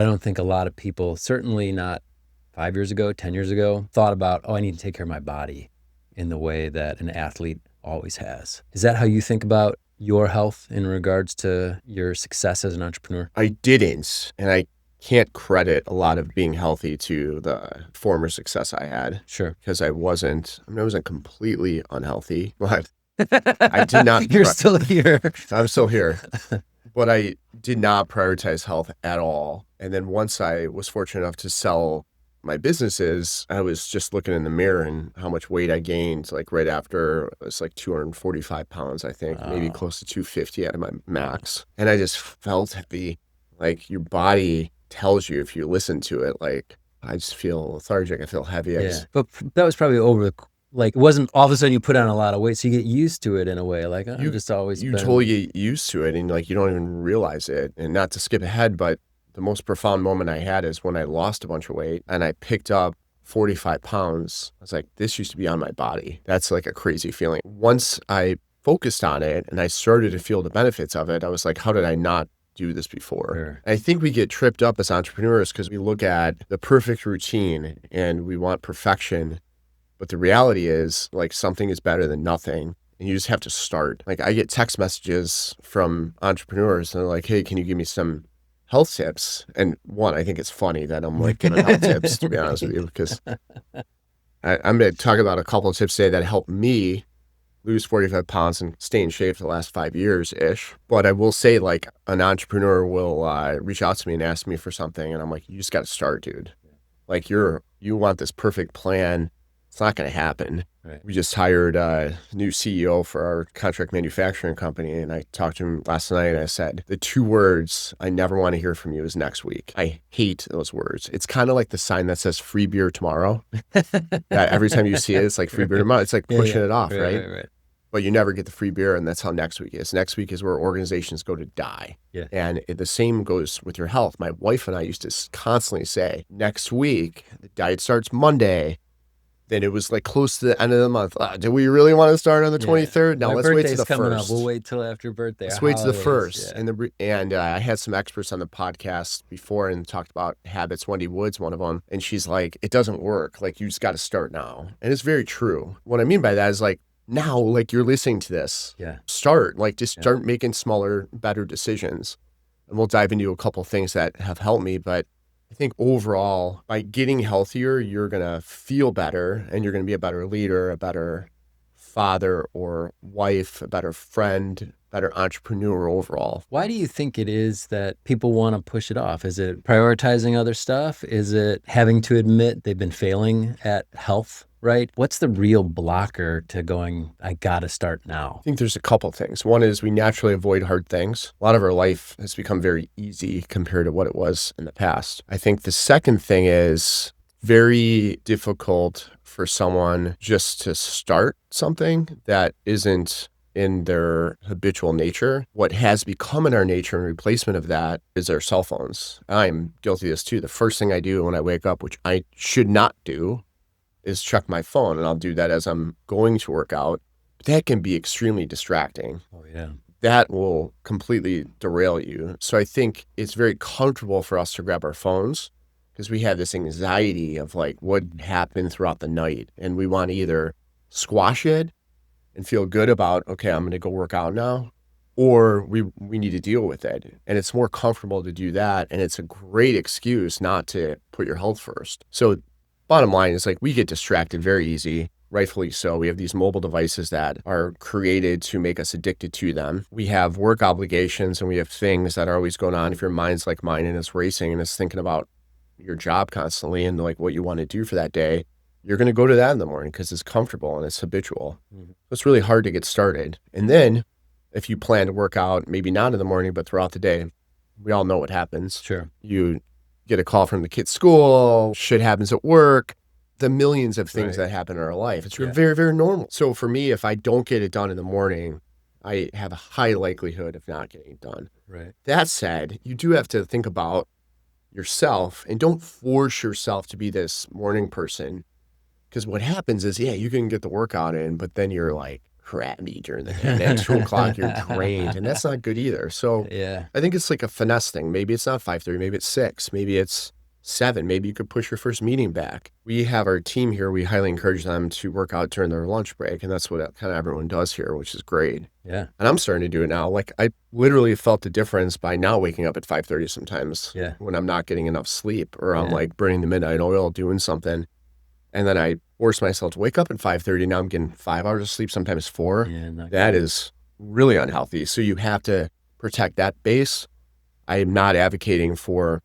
I don't think a lot of people, certainly not 5 years ago, 10 years ago, thought about, oh, I need to take care of my body in the way that an athlete always has. Is that how you think about your health in regards to your success as an entrepreneur? I didn't, and I can't credit a lot of being healthy to the former success I had Sure. because I wasn't completely unhealthy, but I did not. You're still here. I'm still here, but I did not prioritize health at all. And then once I was fortunate enough to sell my businesses, I was just looking in the mirror and how much weight I gained, like right after it was like 245 pounds, I think, maybe Wow. close to 250 at my max. And I just felt heavy. Like your body tells you if you listen to it, like I just feel lethargic. I feel heavy. Yeah. But that was probably like, it wasn't all of a sudden you put on a lot of weight. So you get used to it in a way. Like, oh, I've just always You been. totally get used to it and like you don't even realize it. And not to skip ahead, but the most profound moment I had is when I lost a bunch of weight and I picked up 45 pounds. I was like, this used to be on my body. That's like a crazy feeling. Once I focused on it and I started to feel the benefits of it, I was like, how did I not do this before? Sure. I think we get tripped up as entrepreneurs because we look at the perfect routine and we want perfection. But the reality is like something is better than nothing. And you just have to start. Like I get text messages from entrepreneurs and they're like, hey, can you give me some health tips? And one, I think it's funny that I'm like giving health tips, to be honest with you, because I'm going to talk about a couple of tips today that helped me lose 45 pounds and stay in shape for the last 5 years-ish. But I will say like an entrepreneur will reach out to me and ask me for something. And I'm like, you just got to start, dude. Like you want this perfect plan. It's not going to happen. Right. We just hired a new CEO for our contract manufacturing company. And I talked to him last night and I said, the two words I never want to hear from you is next week. I hate those words. It's kind of like the sign that says free beer tomorrow. That every time you see it, it's like free beer tomorrow. It's like pushing it off, right? But you never get the free beer. And that's how next week is. Next week is where organizations go to die. Yeah. And the same goes with your health. My wife and I used to constantly say, next week, the diet starts Monday. Then it was like close to the end of the month. Do we really want to start on the 23rd? Now let's wait to the coming 1st. Up. We'll wait till after birthday. Let's wait to the 1st. Yeah. And I had some experts on the podcast before and talked about habits. Wendy Wood's one of them. And she's like, it doesn't work. Like you just got to start now. And it's very true. What I mean by that is like now, like you're listening to this, start, like just start making smaller, better decisions. And we'll dive into a couple things that have helped me, but I think overall, by getting healthier, you're going to feel better and you're going to be a better leader, a better father or wife, a better friend, better entrepreneur overall. Why do you think it is that people want to push it off? Is it prioritizing other stuff? Is it having to admit they've been failing at health? Right? What's the real blocker to going, I got to start now? I think there's a couple things. One is we naturally avoid hard things. A lot of our life has become very easy compared to what it was in the past. I think the second thing is very difficult for someone just to start something that isn't in their habitual nature. What has become in our nature in replacement of that is our cell phones. I'm guilty of this too. The first thing I do when I wake up, which I should not do, is check my phone, and I'll do that as I'm going to work out. But that can be extremely distracting. Oh, yeah. That will completely derail you. So I think it's very comfortable for us to grab our phones because we have this anxiety of like what happened throughout the night. And we want to either squash it and feel good about, okay, I'm going to go work out now, or we need to deal with it. And it's more comfortable to do that. And it's a great excuse not to put your health first. So bottom line is like we get distracted very easy, rightfully so. We have these mobile devices that are created to make us addicted to them. We have work obligations and we have things that are always going on. If your mind's like mine and it's racing and it's thinking about your job constantly and like what you want to do for that day, you're going to go to that in the morning because it's comfortable and it's habitual. Mm-hmm. So it's really hard to get started. And then if you plan to work out, maybe not in the morning, but throughout the day, we all know what happens. Sure. You get a call from the kid's school, shit happens at work, the millions of things that happen in our life. It's very, very normal. So for me, if I don't get it done in the morning, I have a high likelihood of not getting it done. Right. That said, you do have to think about yourself and don't force yourself to be this morning person. Because what happens is, you can get the workout in, but then you're like, crab meat during the day. And at 2 o'clock, you're drained, and that's not good either. So Yeah. I think it's like a finesse thing. Maybe it's not 5:30, maybe it's 6, maybe it's 7, maybe you could push your first meeting back. We have our team here, we highly encourage them to work out during their lunch break, and that's what kind of everyone does here, which is great. Yeah. And I'm starting to do it now. Like, I literally felt the difference by now waking up at 5:30 sometimes Yeah. when I'm not getting enough sleep, or I'm Yeah. like burning the midnight oil doing something. And then I force myself to wake up at 5:30. Now I'm getting 5 hours of sleep, sometimes 4. Yeah. That is really unhealthy. So you have to protect that base. I am not advocating for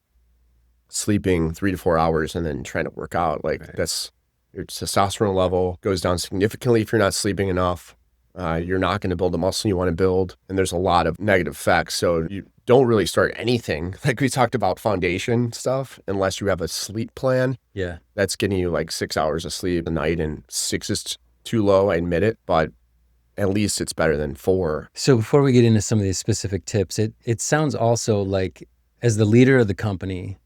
sleeping 3 to 4 hours and then trying to work out. Like, Right. that's, your testosterone level goes down significantly if you're not sleeping enough. You're not going to build the muscle you want to build. And there's a lot of negative effects. So you don't really start anything, like we talked about foundation stuff, unless you have a sleep plan. Yeah. That's getting you like 6 hours of sleep a night, and 6 is too low, I admit it, but at least it's better than 4. So before we get into some of these specific tips, it sounds also like, as the leader of the company,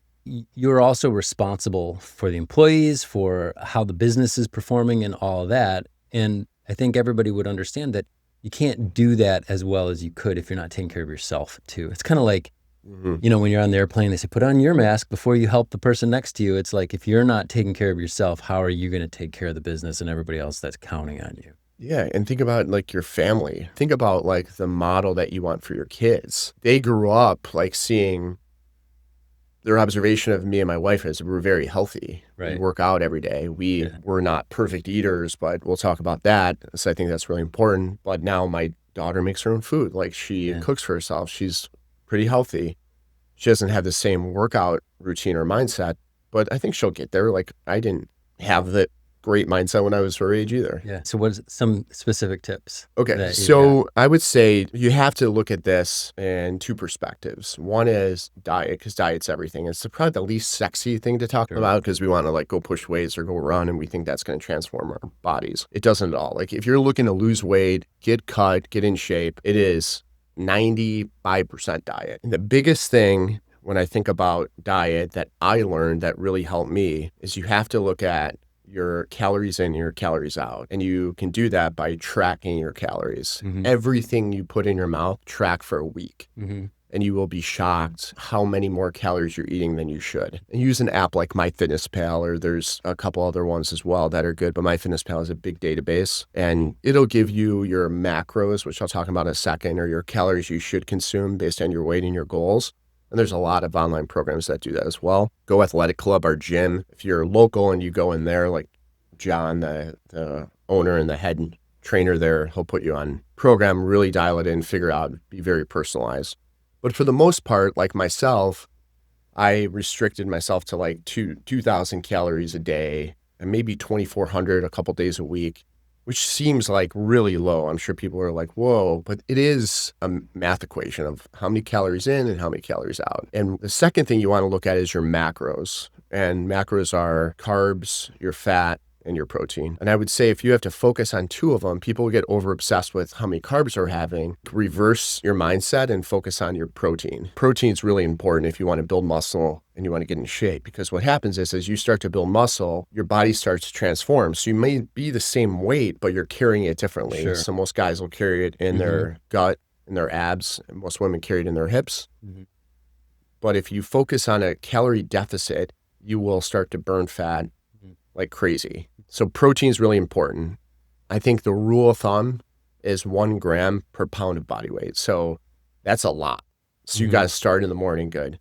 you're also responsible for the employees, for how the business is performing and all of that. And I think everybody would understand that you can't do that as well as you could if you're not taking care of yourself too. It's kind of like, Mhm. when you're on the airplane, they say, put on your mask before you help the person next to you. It's like, if you're not taking care of yourself, how are you going to take care of the business and everybody else that's counting on you? Yeah, and think about like your family. Think about like the model that you want for your kids. They grew up like seeing, their observation of me and my wife is we're very healthy. Right. We work out every day. We're not perfect eaters, but we'll talk about that. So I think that's really important. But now my daughter makes her own food. Like, she cooks for herself. She's pretty healthy. She doesn't have the same workout routine or mindset, but I think she'll get there. Like, I didn't have that great mindset when I was her age either. Yeah. So what's some specific tips? Okay, that you so I would say you have to look at this in 2 perspectives. One is diet, because diet's everything. It's probably the least sexy thing to talk about, because we want to like go push weights or go run, and we think that's going to transform our bodies. It doesn't at all. Like, if you're looking to lose weight, get cut, get in shape, it is 95% diet. And the biggest thing when I think about diet that I learned that really helped me is you have to look at your calories in, your calories out. And you can do that by tracking your calories. Everything you put in your mouth, track for a week. And you will be shocked how many more calories you're eating than you should. And use an app like MyFitnessPal, or there's a couple other ones as well that are good, but MyFitnessPal is a big database, and it'll give you your macros, which I'll talk about in a second, or your calories you should consume based on your weight and your goals. And there's a lot of online programs that do that as well. Go Athletic Club, our gym. If you're local and you go in there, like John, the owner and the head trainer there, he'll put you on program, really dial it in, figure out, be very personalized. But for the most part, like myself, I restricted myself to like 2,000 calories a day and maybe 2,400 a couple days a week, which seems like really low. I'm sure people are like, whoa, but it is a math equation of how many calories in and how many calories out. And the second thing you want to look at is your macros. And macros are carbs, your fat, and your protein. And I would say if you have to focus on 2 of them, people get over obsessed with how many carbs they're having. Reverse your mindset and focus on your protein. Protein is really important if you want to build muscle and you want to get in shape, because what happens is as you start to build muscle, your body starts to transform. So you may be the same weight, but you're carrying it differently. Sure. So most guys will carry it in their gut, in their abs, and most women carry it in their hips. But if you focus on a calorie deficit, you will start to burn fat like crazy. So protein is really important. I think the rule of thumb is 1 gram per pound of body weight. So that's a lot. So you got to start in the morning good.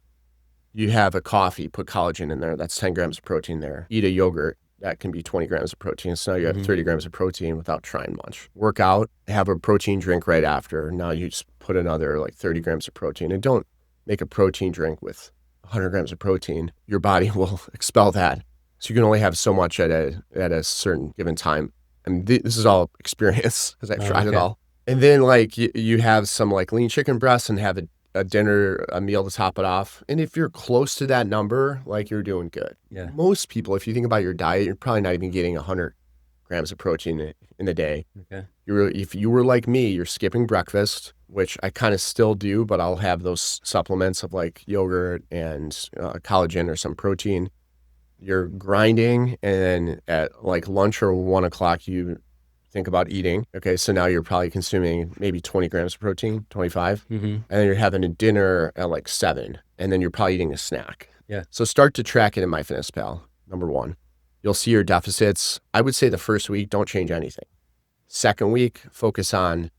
You have a coffee, put collagen in there. That's 10 grams of protein there. Eat a yogurt. That can be 20 grams of protein. So now you have 30 grams of protein without trying much. Work out, have a protein drink right after. Now you just put another like 30 grams of protein. And don't make a protein drink with 100 grams of protein. Your body will expel that. So you can only have so much at a certain given time. And this is all experience because I've tried it all. And then like you have some like lean chicken breasts and have a dinner, a meal to top it off. And if you're close to that number, like you're doing good. Yeah. Most people, if you think about your diet, you're probably not even getting 100 grams of protein in a day. Okay. If you were like me, you're skipping breakfast, which I kind of still do, but I'll have those supplements of like yogurt and collagen or some protein. You're grinding, and at like lunch or 1 o'clock, you think about eating. Okay, so now you're probably consuming maybe 20 grams of protein, 25, and then you're having a dinner at like 7, and then you're probably eating a snack. Yeah. So start to track it in MyFitnessPal, number one. You'll see your deficits. I would say the first week, don't change anything. Second week, focus on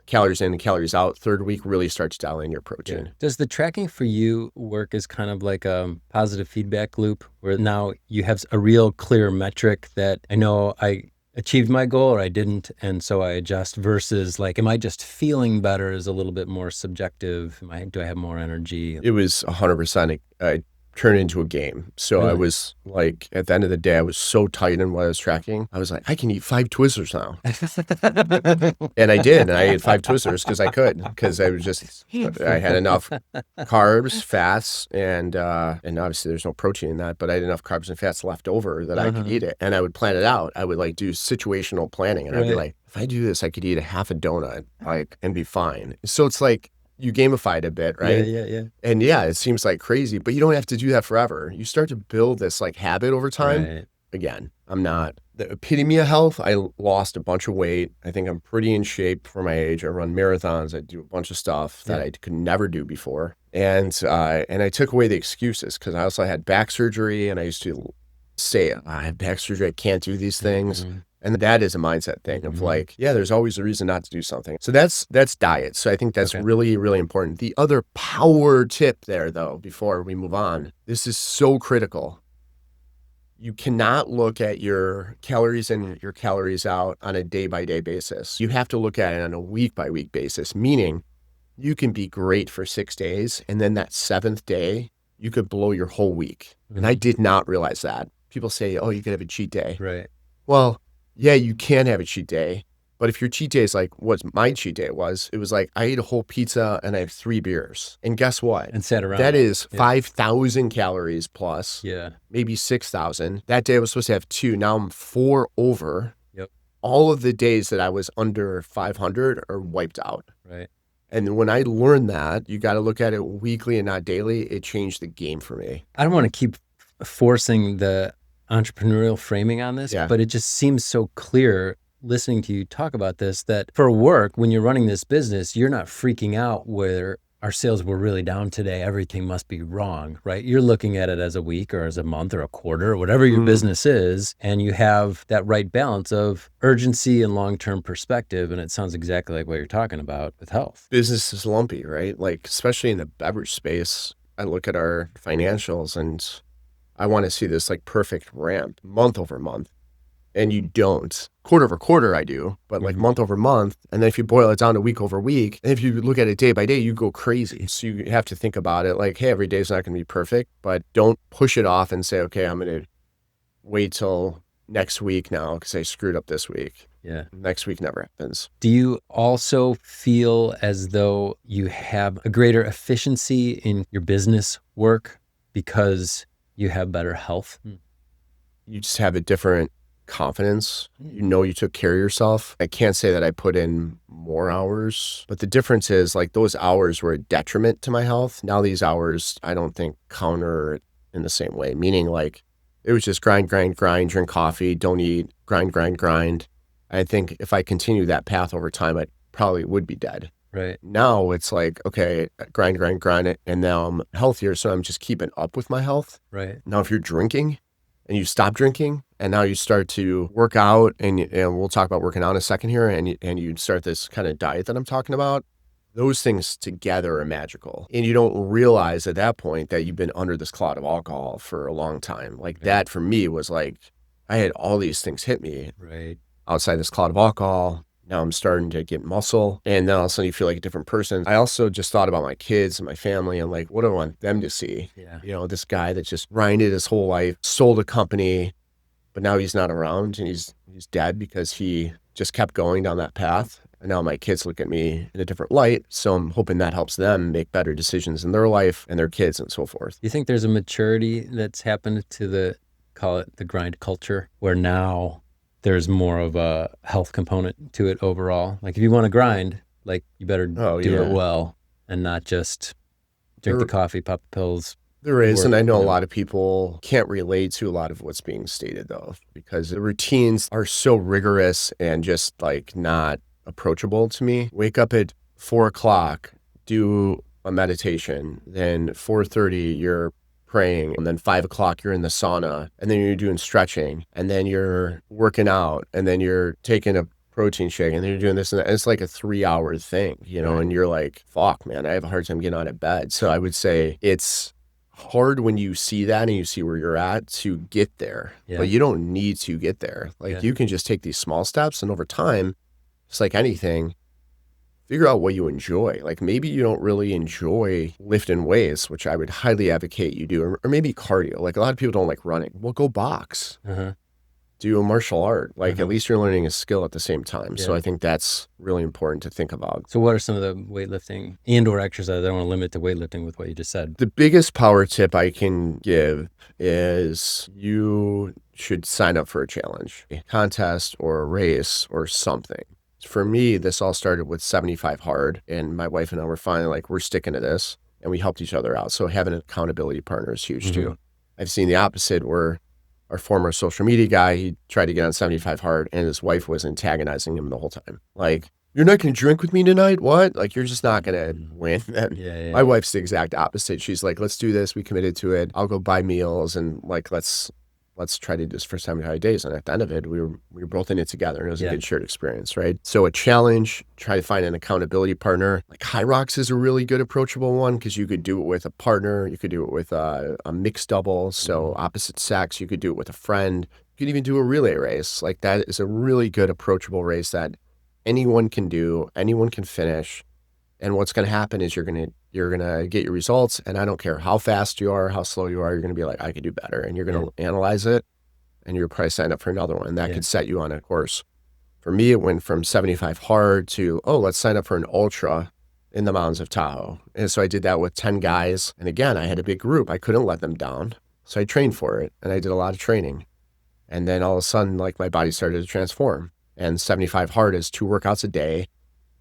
calories in and calories out. Third week, really start to dial in your protein. Yeah. Does the tracking for you work as kind of like a positive feedback loop where now you have a real clear metric that I know I achieved my goal or I didn't, and so I adjust, versus like, am I just feeling better is a little bit more subjective? Do I have more energy? It was 100%. I turned it into a game. So I Really? was like, at the end of the day, I was so tight in what I was tracking. I was like, I can eat 5 Twizzlers now. And I did. And I ate 5 Twizzlers because I was just, I had enough carbs, fats, and obviously there's no protein in that, but I had enough carbs and fats left over that I could eat it. And I would plan it out. I would like do situational planning, and I'd be like, if I do this, I could eat a half a donut, like, and be fine. So it's like, you gamify it a bit, right? Yeah. And yeah, it seems like crazy, but you don't have to do that forever. You start to build this like habit over time. Right. Again, I'm not the epitome of health. I lost a bunch of weight. I think I'm pretty in shape for my age. I run marathons. I do a bunch of stuff that I could never do before. And I took away the excuses because I also had back surgery, and I used to say, I have back surgery, I can't do these things. And that is a mindset thing of like, yeah, there's always a reason not to do something. So that's diet. So I think that's really, really important. The other power tip there, though, before we move on, this is so critical. You cannot look at your calories in, your calories out on a day-by-day basis. You have to look at it on a week-by-week basis, meaning you can be great for 6 days, and then that 7th day, you could blow your whole week. And I did not realize that. People say, oh, you could have a cheat day. Right. Well, yeah, you can have a cheat day, but if your cheat day is like what my cheat day was, it was like I ate a whole pizza and I have 3 beers. And guess what? And sat around. That is 5,000 calories plus, maybe 6,000. That day I was supposed to have 2. Now I'm 4 over. Yep. All of the days that I was under 500 are wiped out. Right. And when I learned that, you got to look at it weekly and not daily, it changed the game for me. I don't want to keep forcing the entrepreneurial framing on this, but it just seems so clear listening to you talk about this that for work, when you're running this business, you're not freaking out where our sales were really down today, everything must be wrong, right? You're looking at it as a week or as a month or a quarter or whatever your business is, and you have that right balance of urgency and long-term perspective, and it sounds exactly like what you're talking about with health. Business is lumpy, right? Like, especially in the beverage space, I look at our financials and I want to see this like perfect ramp month over month. And you don't. Quarter over quarter, I do, but like month over month. And then if you boil it down to week over week, and if you look at it day by day, you go crazy. So you have to think about it like, hey, every day is not going to be perfect, but don't push it off and say, okay, I'm going to wait till next week now because I screwed up this week. Yeah. Next week never happens. Do you also feel as though you have a greater efficiency in your business work because you have better health? You just have a different confidence. You know you took care of yourself. I can't say that I put in more hours, but the difference is like those hours were a detriment to my health. Now these hours, I don't think counter it in the same way, meaning like it was just grind, drink coffee, don't eat, grind. I think if I continue that path over time, I probably would be dead. Right. Now it's like, okay, grind it. And now I'm healthier. So I'm just keeping up with my health. Right. Now, if you're drinking and you stop drinking and now you start to work out and we'll talk about working out in a second here and you start this kind of diet that I'm talking about, those things together are magical. And you don't realize at that point that you've been under this cloud of alcohol for a long time. Like that for me was like, I had all these things hit me outside this cloud of alcohol. Now I'm starting to get muscle, and then all of a sudden you feel like a different person. I also just thought about my kids and my family and like, what do I want them to see? Yeah. You know, this guy that just grinded his whole life, sold a company, but now he's not around and he's dead because he just kept going down that path. And now my kids look at me in a different light. So I'm hoping that helps them make better decisions in their life and their kids and so forth. Do you think there's a maturity that's happened to call it the grind culture, where now there's more of a health component to it overall? Like if you want to grind, like you better do it well and not just drink the coffee, pop the pills. There is, and I know you a know? lot of people can't relate to a lot of what's being stated though, because the routines are so rigorous and just like not approachable to me. Wake up at 4 o'clock, do a meditation, then 4:30 you're praying, and then 5 o'clock you're in the sauna, and then you're doing stretching, and then you're working out, and then you're taking a protein shake, and then you're doing this and that. And it's like a 3 hour thing, Right. and you're like, fuck, man, I have a hard time getting out of bed. So I would say it's hard when you see that and you see where you're at to get there, Yeah. but you don't need to get there. Like Yeah. you can just take these small steps, and over time, it's like anything, figure out what you enjoy. Like maybe you don't really enjoy lifting weights, which I would highly advocate you do, or maybe cardio. Like a lot of people don't like running. Well, go box, Uh-huh. do a martial art. Like at Uh-huh. least you're learning a skill at the same time. So Yeah. I think that's really important to think about. So what are some of the weightlifting and or exercise? I don't want to limit to weightlifting with what you just said. The biggest power tip I can give is you should sign up for a challenge, a contest or a race or something. For me, this all started with 75 hard, and my wife and I were finally like, we're sticking to this, and we helped each other out. So having an accountability partner is huge too. I've seen the opposite where our former social media guy, he tried to get on 75 hard, and his wife was antagonizing him the whole time. Like, you're not going to drink with me tonight? What? Like, you're just not going to win. And Yeah. my wife's the exact opposite. She's like, let's do this. We committed to it. I'll go buy meals, and like, let's try to do this for 75 days. And at the end of it, we were both in it together, and it was a good shared experience, right? So a challenge, try to find an accountability partner. Like High Rocks is a really good approachable one because you could do it with a partner. You could do it with a mixed double. So opposite sex, you could do it with a friend. You could even do a relay race. Like that is a really good approachable race that anyone can do, anyone can finish. And what's going to happen is you're going to get your results. And I don't care how fast you are, how slow you are, you're going to be like, I could do better. And you're going to analyze it, and you're probably sign up for another one. And that could set you on a course. For me, it went from 75 hard to, oh, let's sign up for an ultra in the mountains of Tahoe. And so I did that with 10 guys. And again, I had a big group. I couldn't let them down. So I trained for it, and I did a lot of training. And then all of a sudden, like my body started to transform. And 75 hard is 2 workouts a day.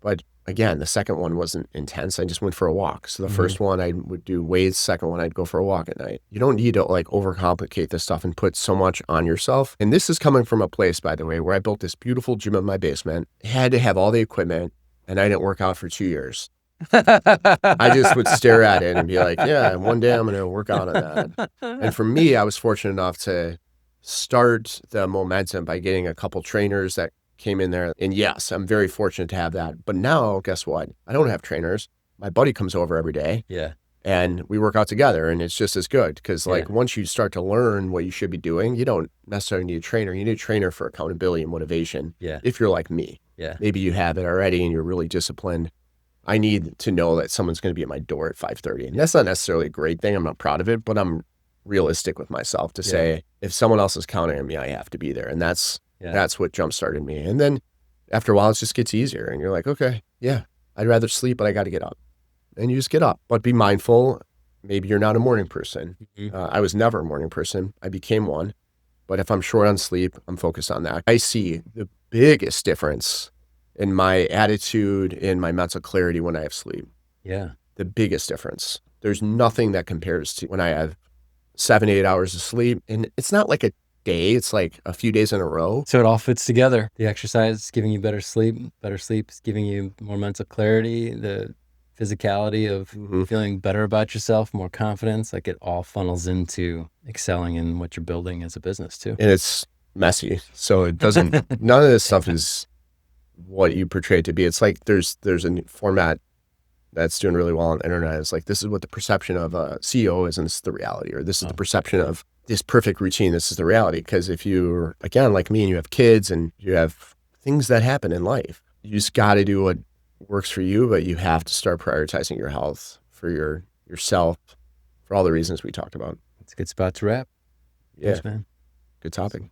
But again, the second one wasn't intense. I just went for a walk. So the first one I would do weights. Second one I'd go for a walk at night. You don't need to like overcomplicate this stuff and put so much on yourself. And this is coming from a place, by the way, where I built this beautiful gym in my basement, had to have all the equipment, and I didn't work out for 2 years. I just would stare at it and be like, yeah, one day I'm going to work out on that. And for me, I was fortunate enough to start the momentum by getting a couple trainers that came in there. And yes, I'm very fortunate to have that. But now, guess what? I don't have trainers. My buddy comes over every day. Yeah. And we work out together, and it's just as good because like once you start to learn what you should be doing, you don't necessarily need a trainer. You need a trainer for accountability and motivation. Yeah. If you're like me, maybe you have it already and you're really disciplined. I need to know that someone's going to be at my door at 5:30. And that's not necessarily a great thing. I'm not proud of it, but I'm realistic with myself to say, if someone else is counting on me, I have to be there. And that's what jump-started me. And then after a while, it just gets easier. And you're like, okay, I'd rather sleep, but I got to get up. And you just get up. But be mindful. Maybe you're not a morning person. I was never a morning person. I became one. But if I'm short on sleep, I'm focused on that. I see the biggest difference in my attitude, in my mental clarity when I have sleep. Yeah. The biggest difference. There's nothing that compares to when I have 7, 8 hours of sleep. And it's not like a day, it's like a few days in a row. So it all fits together. The exercise is giving you better sleep is giving you more mental clarity, the physicality of feeling better about yourself, more confidence. Like it all funnels into excelling in what you're building as a business too. And it's messy. So it doesn't, none of this stuff is what you portray it to be. It's like there's a new format that's doing really well on the internet. It's like, this is what the perception of a CEO is, and this is the reality, or this is the perception of this perfect routine. This is the reality. Because if you're, again, like me, and you have kids and you have things that happen in life, you just got to do what works for you, but you have to start prioritizing your health for yourself, for all the reasons we talked about. It's a good spot to wrap. Yeah. Thanks, man. Good topic.